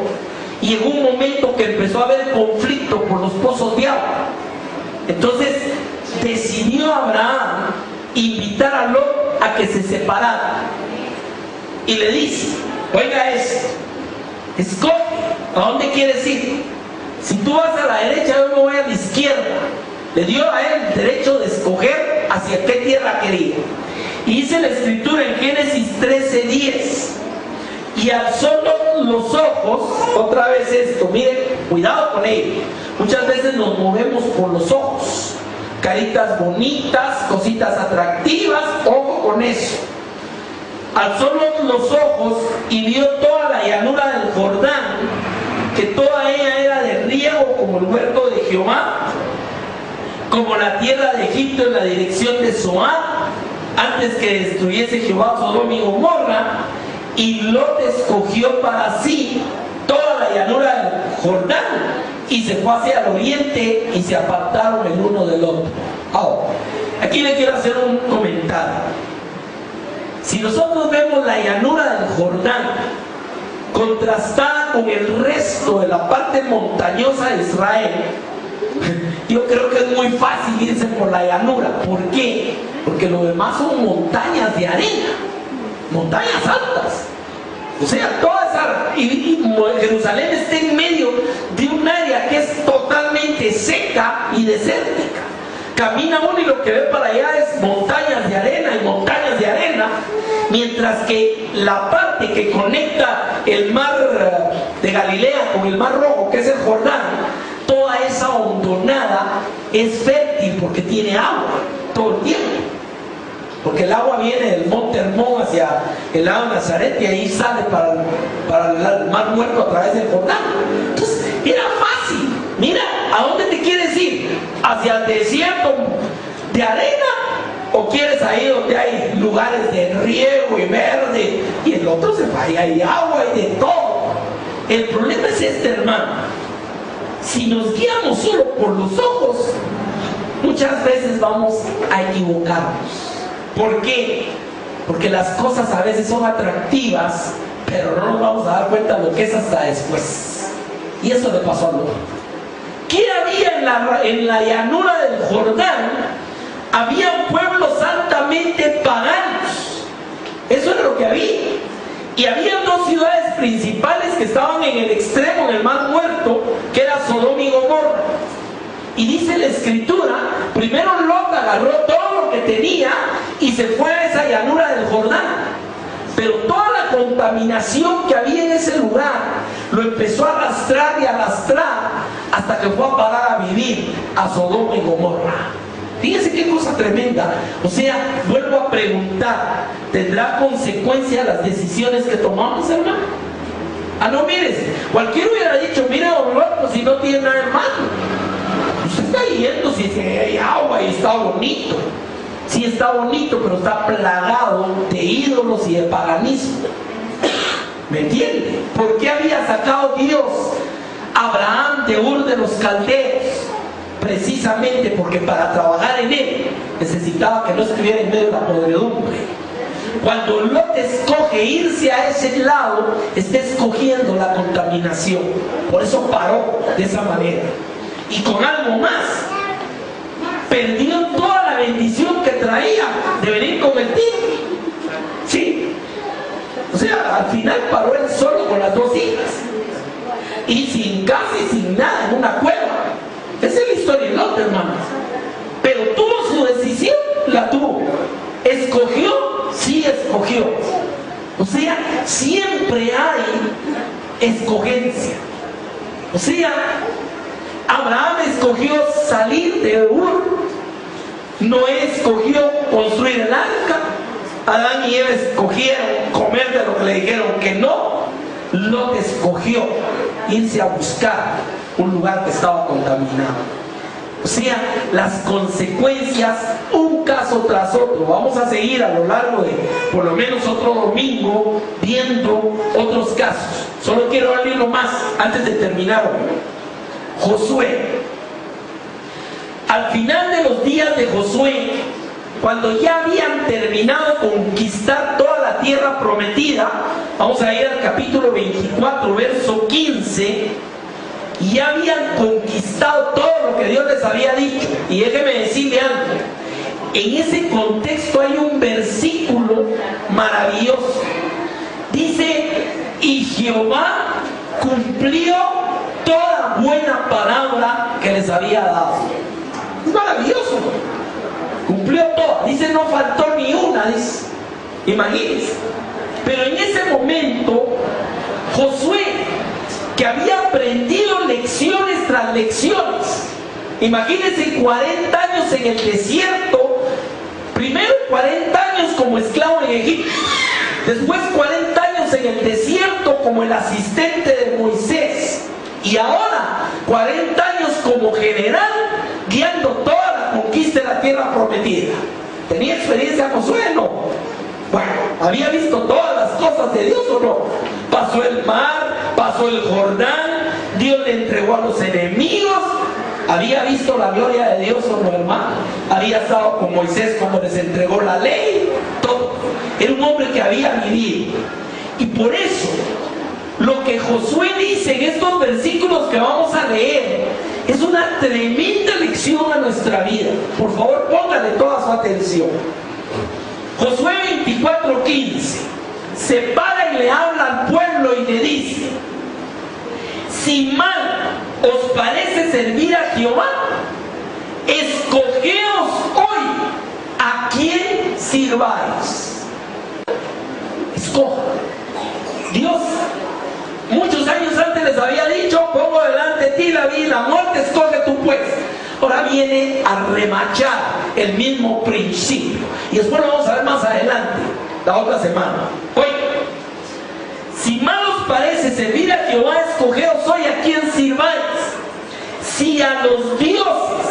Y llegó un momento que empezó a haber conflicto por los pozos de agua. Entonces decidió Abraham invitar a Lot a que se separara. Y le dice, oiga esto, escoge, ¿a dónde quieres ir? Si tú vas a la derecha, yo me voy a la izquierda. Le dio a él el derecho de escoger hacia qué tierra quería. Y dice la escritura en Génesis 13:10, y alzó los ojos, otra vez esto, miren, cuidado con ello. Muchas veces nos movemos por los ojos, caritas bonitas, cositas atractivas, ojo con eso. Alzó los ojos y vio toda la llanura del Jordán, que toda ella era de riego como el huerto de Jehová, como la tierra de Egipto en la dirección de Zoar, antes que destruyese Jehová Sodoma y Gomorra. Y Lot escogió para sí toda la llanura del Jordán y se fue hacia el oriente, y se apartaron el uno del otro. Ahora, aquí le quiero hacer un comentario. Si nosotros vemos la llanura del Jordán contrastada con el resto de la parte montañosa de Israel, yo creo que es muy fácil irse por la llanura. ¿Por qué? Porque lo demás son montañas de arena, montañas altas. O sea, toda esa, y Jerusalén está en medio de un área que es totalmente seca y desértica. Camina uno y lo que ve para allá es montañas de arena y montañas de arena, mientras que la parte que conecta el mar de Galilea con el mar Rojo, que es el Jordán, toda esa hondonada es fértil porque tiene agua todo el tiempo. Porque el agua viene del monte Hermón hacia el lado de Nazaret y ahí sale para el mar Muerto a través del Jordán. Entonces era fácil. Mira, ¿a dónde te quieres ir? ¿Hacia el desierto de arena? ¿O quieres ahí donde hay lugares de riego y verde? Y el otro se va, y hay agua y de todo. El problema es este, hermano. Si nos guiamos solo por los ojos, muchas veces vamos a equivocarnos. ¿Por qué? Porque las cosas a veces son atractivas, pero no nos vamos a dar cuenta de lo que es hasta después. Y eso le pasó a Lot. ¿Qué había en la llanura del Jordán? Había pueblos altamente paganos. Eso era lo que había. Y había dos ciudades principales que estaban en el extremo, en el mar Muerto, que era Sodoma y Gomorra. Y dice la escritura, primero Lot agarró todo lo que tenía y se fue a esa llanura del Jordán. Pero toda la contaminación que había en ese lugar lo empezó a arrastrar y arrastrar hasta que fue a parar a vivir a Sodoma y Gomorra. Fíjense qué cosa tremenda. O sea, vuelvo a preguntar, ¿tendrá consecuencia las decisiones que tomamos, hermano? Ah, no, mires, cualquiera hubiera dicho, mire, don Lot, pues si no tiene nada en mano. Usted está yendo si hay agua y está bonito. Sí, está bonito, pero está plagado de ídolos y de paganismo. ¿Me entiende? ¿Por qué había sacado Dios a Abraham de Ur de los Caldeos? Precisamente porque para trabajar en él necesitaba que no estuviera en medio de la podredumbre. Cuando Lot escoge irse a ese lado, está escogiendo la contaminación. Por eso paró de esa manera. Y con algo más, perdió toda la bendición que traía de venir con el tío. Sí. O sea, al final paró él solo con las dos hijas. Y sin casa y sin nada, en una cueva. Esa es la historia de Lot, hermanos. la tuvo. ¿Escogió? Sí, escogió. O sea, siempre hay escogencia. O sea, Abraham escogió salir de Ur, Noé escogió construir el arca, Adán y Eva escogieron comer de lo que le dijeron que no, Lot escogió irse a buscar un lugar que estaba contaminado. O sea, las consecuencias, un caso tras otro. Vamos a seguir a lo largo de por lo menos otro domingo viendo otros casos. Solo quiero darle uno más antes de terminar hoy. Josué. Al final de los días de Josué, cuando ya habían terminado de conquistar toda la tierra prometida, vamos a ir al capítulo 24, verso 15. Y ya habían conquistado todo lo que Dios les había dicho. Y déjeme decirle algo, en ese contexto hay un versículo maravilloso. Dice, y Jehová cumplió toda buena palabra que les había dado. Es maravilloso. Cumplió toda. Dice, no faltó ni una, dice. Imagínense. Pero en ese momento, Josué, que había aprendido lecciones tras lecciones. Imagínense 40 años en el desierto, primero 40 años como esclavo en Egipto, después 40 años en el desierto como el asistente de Moisés, y ahora 40 años como general guiando toda la conquista de la tierra prometida. ¿Tenía experiencia Josué? No. Bueno, ¿había visto todas las cosas de Dios o no? Pasó el mar, pasó el Jordán, Dios le entregó a los enemigos. ¿Había visto la gloria de Dios o no, hermano? Había estado con Moisés cuando les entregó la ley, todo. Era un hombre que había vivido. Y por eso, lo que Josué dice en estos versículos que vamos a leer, es una tremenda lección a nuestra vida. Por favor, póngale toda su atención. Josué 24:15 se para y le habla al pueblo y le dice: si mal os parece servir a Jehová, escogeos hoy a quién sirváis. Escoja. Dios muchos años antes les había dicho: pongo delante de ti la vida y la muerte, escoge tú pues. Ahora viene a remachar el mismo principio. Y después lo vamos a ver más adelante, la otra semana. Oye, si mal os parece servir a Jehová, escogeos hoy a quien sirváis. Si a los dioses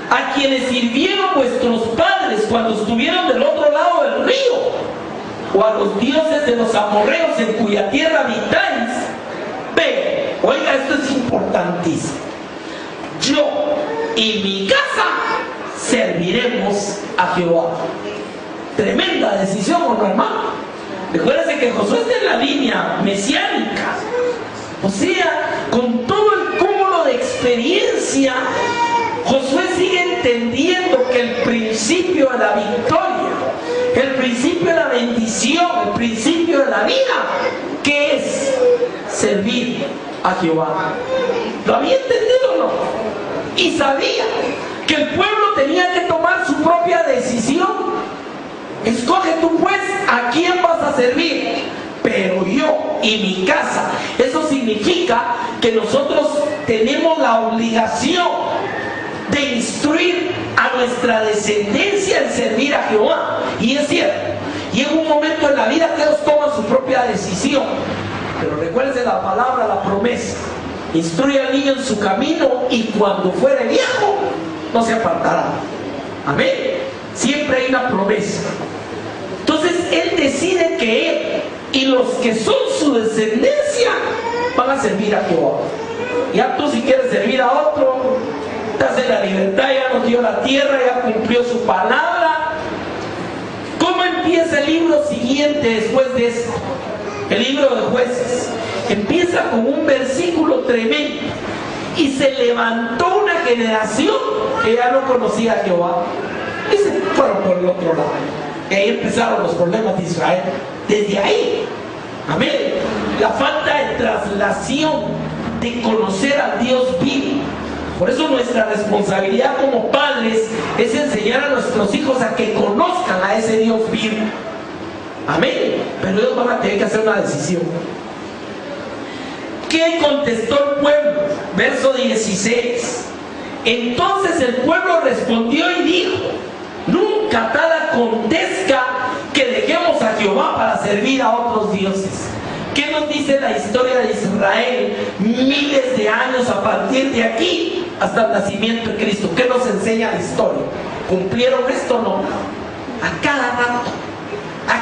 a quienes sirvieron vuestros padres cuando estuvieron del otro lado del río, o a los dioses de los amorreos en cuya tierra habitáis, ve, oiga, esto es importantísimo. Yo y mi casa serviremos a Jehová. Tremenda decisión, ¿no, hermano? Recuérdense que Josué está en la línea mesiánica. O sea, con todo el cúmulo de experiencia, Josué sigue entendiendo que el principio de la victoria, el principio de la bendición, el principio de la vida, ¿qué es? Servir a Jehová. ¿Lo había entendido o no? Y sabía que el pueblo tenía que tomar su propia decisión. Escoge tú pues a quién vas a servir. Pero yo y mi casa. Eso significa que nosotros tenemos la obligación de instruir a nuestra descendencia en servir a Jehová. Y es cierto, llega un momento en la vida que ellos toman su propia decisión. Pero recuerden la palabra, la promesa: instruye al niño en su camino y cuando fuere viejo no se apartará. Amén. Siempre hay una promesa. Entonces él decide que él y los que son su descendencia van a servir a Jehová. Ya tú, si quieres servir a otro, estás en la libertad, ya nos dio la tierra, ya cumplió su palabra. ¿Cómo empieza el libro siguiente después de esto? El libro de Jueces empieza con un versículo tremendo: y se levantó una generación que ya no conocía a Jehová, y se fueron por el otro lado. Y ahí empezaron los problemas de Israel. Desde ahí, amén, la falta de traslación, de conocer al Dios vivo. Por eso nuestra responsabilidad como padres es enseñar a nuestros hijos a que conozcan a ese Dios vivo. Amén. Pero ellos van a tener que hacer una decisión. ¿Qué contestó el pueblo? Verso 16. Entonces el pueblo respondió y dijo: nunca tal acontezca que dejemos a Jehová para servir a otros dioses. ¿Qué nos dice la historia de Israel miles de años a partir de aquí hasta el nacimiento de Cristo? ¿Qué nos enseña la historia? ¿Cumplieron esto o no? A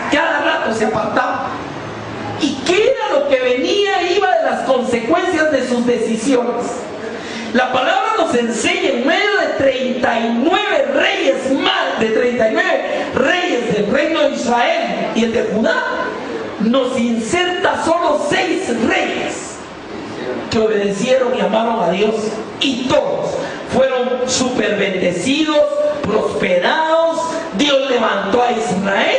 cada rato se apartaban. ¿Y qué era lo que venía e iba de las consecuencias de sus decisiones? La palabra nos enseña en medio de 39 reyes más, de 39 reyes del reino de Israel y el de Judá, nos inserta solo 6 reyes que obedecieron y amaron a Dios, y todos fueron súper bendecidos, prosperados. Dios levantó a Israel,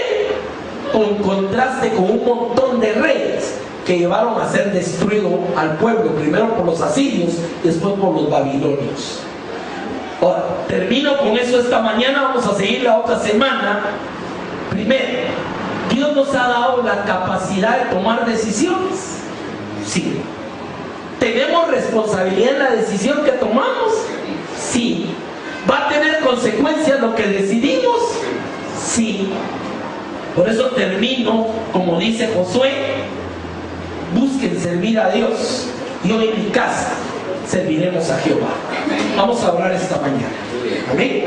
en contraste con un montón de reyes que llevaron a ser destruido al pueblo, primero por los asirios, después por los babilonios. Ahora, termino con eso esta mañana, vamos a seguir la otra semana. Primero, Dios nos ha dado la capacidad de tomar decisiones. Sí. ¿Tenemos responsabilidad en la decisión que tomamos? Sí. ¿Va a tener consecuencias lo que decidimos? Sí. Por eso termino, como dice Josué: busquen servir a Dios, yo en mi casa serviremos a Jehová. Vamos a orar esta mañana. Amén.